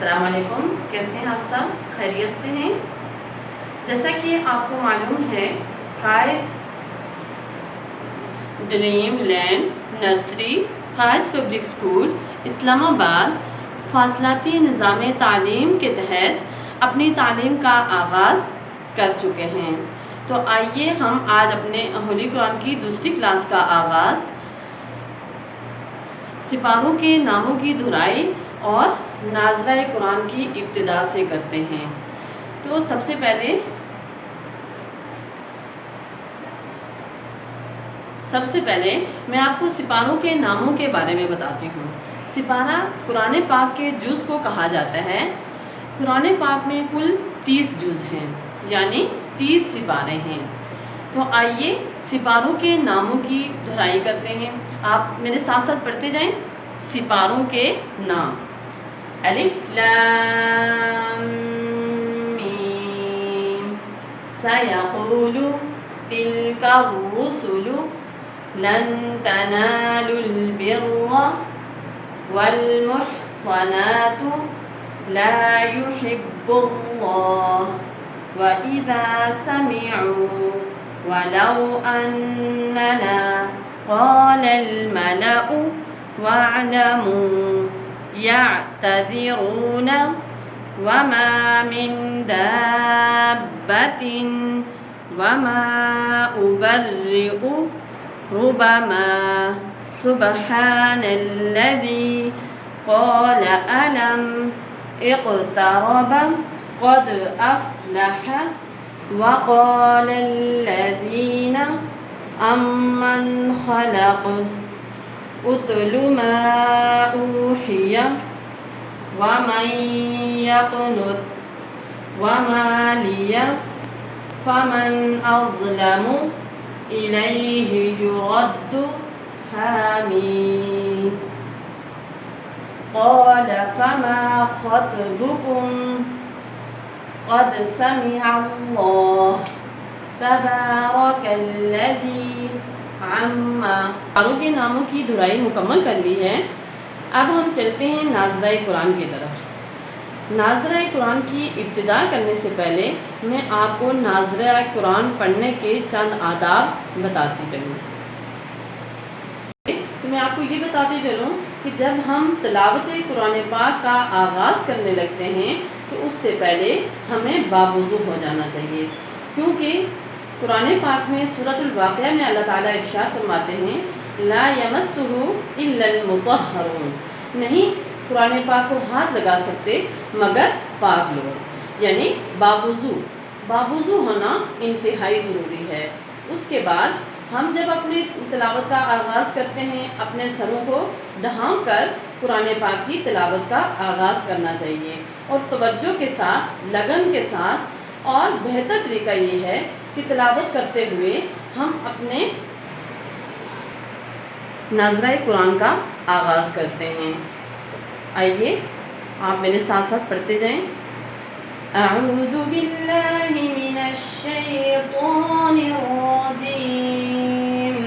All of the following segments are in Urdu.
السلام علیکم، کیسے ہیں آپ سب؟ خیریت سے ہیں؟ جیسا کہ آپ کو معلوم ہے، قائز ڈریم لینڈ نرسری قائز پبلک اسکول اسلام آباد فاصلاتی نظام تعلیم کے تحت اپنی تعلیم کا آغاز کر چکے ہیں۔ تو آئیے ہم آج اپنے ہولی قرآن کی دوسری کلاس کا آغاز سپاروں کے ناموں کی دہرائی اور ناظرہ قرآن کی ابتدا سے کرتے ہیں۔ تو سب سے پہلے میں آپ کو سپاروں کے ناموں کے بارے میں بتاتی ہوں۔ سپارہ قرآن پاک کے جز کو کہا جاتا ہے۔ قرآن پاک میں کل 30 جز ہیں، یعنی 30 سپارے ہیں۔ تو آئیے سپاروں کے ناموں کی دہرائی کرتے ہیں۔ آپ میرے ساتھ ساتھ پڑھتے جائیں۔ سپاروں کے نام: الف لام میم، سیقول تلک الرسل لن تنالوا البر والمحصنات لا يحب الله وإذا سمعوا ولو أننا قال الملأ واعلموا يعتذرون وما من دابة وما أبرئ ربما سبحان الذي قال ألم اقترب قد أفلح وقال الذين أمن خلق اتل ما أوحي ومن يقنت وما لي فمن أظلم إليه يرد حميد قال فما خطبكم قد سمع الله تبارك الذي سپاروں کے ناموں کی دہرائی مکمل کر لی ہے۔ اب ہم چلتے ہیں ناظرہ قرآن کی طرف۔ ناظرہ قرآن کی ابتدا کرنے سے پہلے میں آپ کو ناظرہ قرآن پڑھنے کے چند آداب بتاتی چلوں۔ تو میں آپ کو یہ بتاتی چلوں کہ جب ہم تلاوت قرآن پاک کا آغاز کرنے لگتے ہیں تو اس سے پہلے ہمیں باوضو ہو جانا چاہیے، کیونکہ قرآن پاک میں سورۃ الواقعہ میں اللہ تعالیٰ ارشاد فرماتے ہیں لا یمسہ الا المطہرون، نہیں قرآن پاک کو ہاتھ لگا سکتے مگر پاک لوگ، یعنی باوضو ہونا انتہائی ضروری ہے۔ اس کے بعد ہم جب اپنے تلاوت کا آغاز کرتے ہیں اپنے سروں کو ڈھانپ کر قرآن پاک کی تلاوت کا آغاز کرنا چاہیے، اور توجہ کے ساتھ، لگن کے ساتھ، اور بہتر طریقہ یہ ہے کہ تلاوت کرتے ہوئے ہم اپنے ناظرہ قرآن کا آغاز کرتے ہیں۔ آئیے آپ میرے ساتھ ساتھ پڑھتے جائیں۔ اعوذ باللہ من الشیطان الرجیم،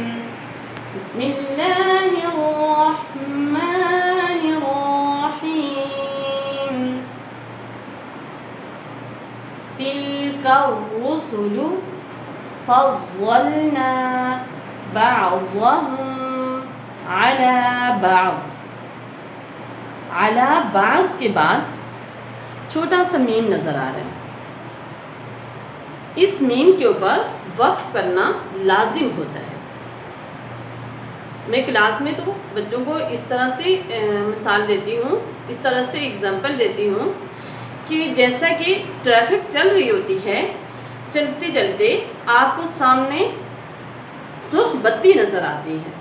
بسم اللہ الرحمن الرحیم، تلک الرسل فضلنا بعضهم على بعض۔ على بعض کے بعد چھوٹا سا میم نظر آ رہا ہے، اس میم کے اوپر وقف کرنا لازم ہوتا ہے۔ میں کلاس میں تو بچوں کو اس طرح سے مثال دیتی ہوں، اس طرح سے اگزامپل دیتی ہوں کہ جیسا کہ ٹریفک چل رہی ہوتی ہے، چلتے چلتے آپ کو سامنے سرخ بتی نظر آتی ہے،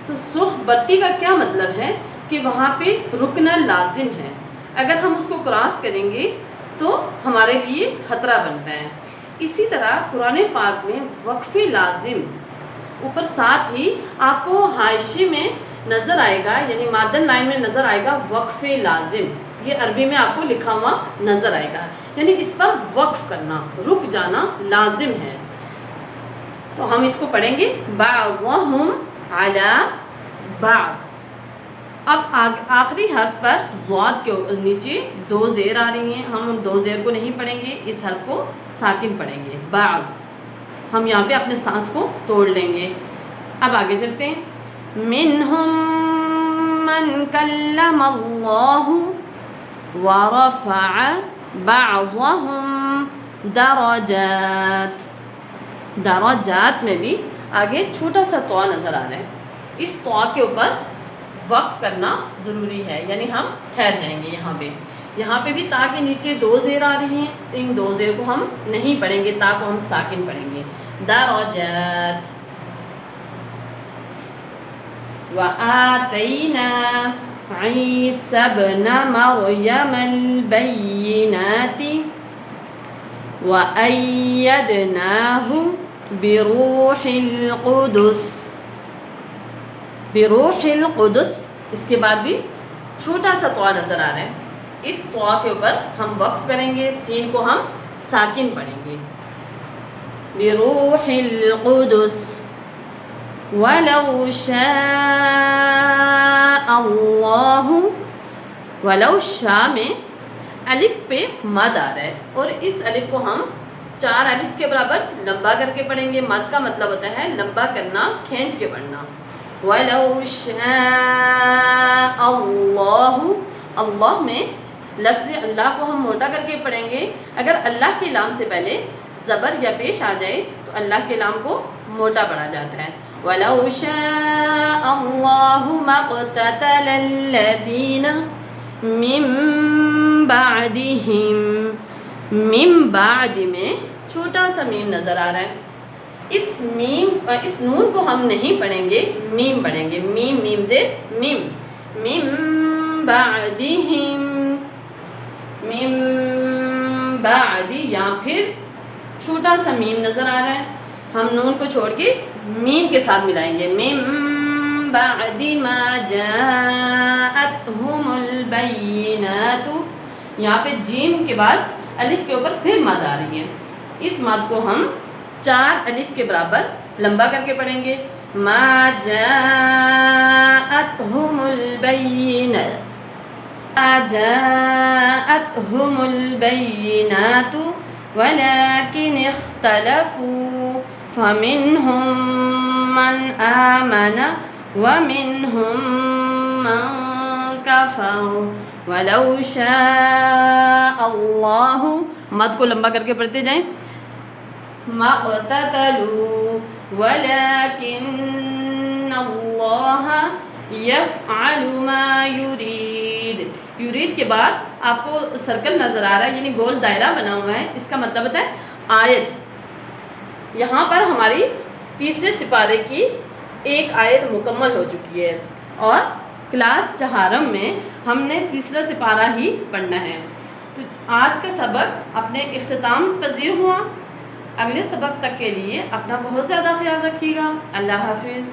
تو سرخ بتی کا کیا مطلب ہے کہ وہاں پہ رکنا لازم ہے۔ اگر ہم اس کو کراس کریں گے تو ہمارے لیے خطرہ بنتا ہے۔ اسی طرح قرآن پاک میں وقف لازم، اوپر ساتھ ہی آپ کو حاشیے میں نظر آئے گا، یعنی مادن لائن میں نظر آئے گا وقف لازم، یہ عربی میں آپ کو لکھا ہوا نظر آئے گا، یعنی اس پر وقف کرنا، رک جانا لازم ہے۔ تو ہم اس کو پڑھیں گے بعضهم علی بعض، اب آخری حرف پر ضاد کے نیچے 2 زیر آ رہی ہیں، ہم 2 زیر کو نہیں پڑھیں گے، اس حرف کو ساکن پڑھیں گے، بعض۔ ہم یہاں پہ اپنے سانس کو توڑ لیں گے۔ اب آگے چلتے ہیں، منہم من کلم اللہ ورفع بعضهم درجات۔ درجات میں بھی آگے چھوٹا سا طا نظر آ رہا ہے، اس طا کے اوپر وقف کرنا ضروری ہے، یعنی ہم ٹھہر جائیں گے یہاں پہ بھی تا کے نیچے 2 زیر آ رہی ہیں، ان 2 زیر کو ہم نہیں پڑھیں گے، تا کو ہم ساکن پڑھیں گے، درجات۔ وَآتَيْنَا عِيسَى ابْنَ مَرْيَمَ الْبَيِّنَاتِ وَأَيَّدْنَاهُ بِرُوحِ الْقُدُسِ۔ بروح القدس، اس کے بعد بھی چھوٹا سا طا نظر آ رہا ہے، اس طا کے اوپر ہم وقف کریں گے، سین کو ہم ساکن پڑھیں گے، بروح القدس۔ وَلَوْ شَاءَ اللَّهُ، وَلَوْ شاء میں الف پہ مد آ رہا ہے، اور اس الف کو ہم 4 الف کے برابر لمبا کر کے پڑھیں گے۔ مد کا مطلب ہوتا ہے لمبا کرنا، کھینچ کے پڑھنا۔ وَلَوْ شَاءَ اللَّهُ، اللہ میں لفظ اللہ کو ہم موٹا کر کے پڑھیں گے، اگر اللہ کے لام سے پہلے زبر یا پیش آ جائے تو اللہ کے لام کو موٹا پڑھا جاتا ہے۔ وَلَوْ شَاءَ اللَّهُ مَا اقْتَتَلَ الَّذِينَ مِن بَعْدِهِمْ، من بعد میں چھوٹا سا میم نظر آ رہا ہے، اس نون کو ہم نہیں پڑھیں گے، میم پڑھیں گے، میم زیر میم، من بعدہم، من بعد، یا پھر چھوٹا سا میم نظر آ رہا ہے، ہم نون کو چھوڑ کے میم کے ساتھ ملائیں گے، من بعد ما جاءتہم البینات، یہاں پہ جیم کے بعد الف کے اوپر پھر مد آ رہی ہے، اس مد کو ہم 4 الف کے برابر لمبا کر کے پڑھیں گے، ما جاءتہم البینات، ما جاءتہم البینات ولکن اختلفوا فمنہم من آمن ومنہم من کفر وَلَوْ شَاءَ اللَّهُ، مد کو لمبا کر کے پڑھتے جائیں، مَا اقْتَتَلُوا وَلَكِنَّ اللَّهَ يَفْعَلُ مَا يُرِيدُ۔ یرید کے بعد آپ کو سرکل نظر آ رہا ہے، یعنی گول دائرہ بنا ہوا ہے، اس کا مطلب ہوتا ہے آیت۔ یہاں پر ہماری تیسرے سپارے کی ایک آیت مکمل ہو چکی ہے، اور کلاس چہارم میں ہم نے تیسرا سپارہ ہی پڑھنا ہے۔ تو آج کا سبق اپنے اختتام پذیر ہوا، اگلے سبق تک کے لیے اپنا بہت زیادہ خیال رکھیے گا۔ اللہ حافظ۔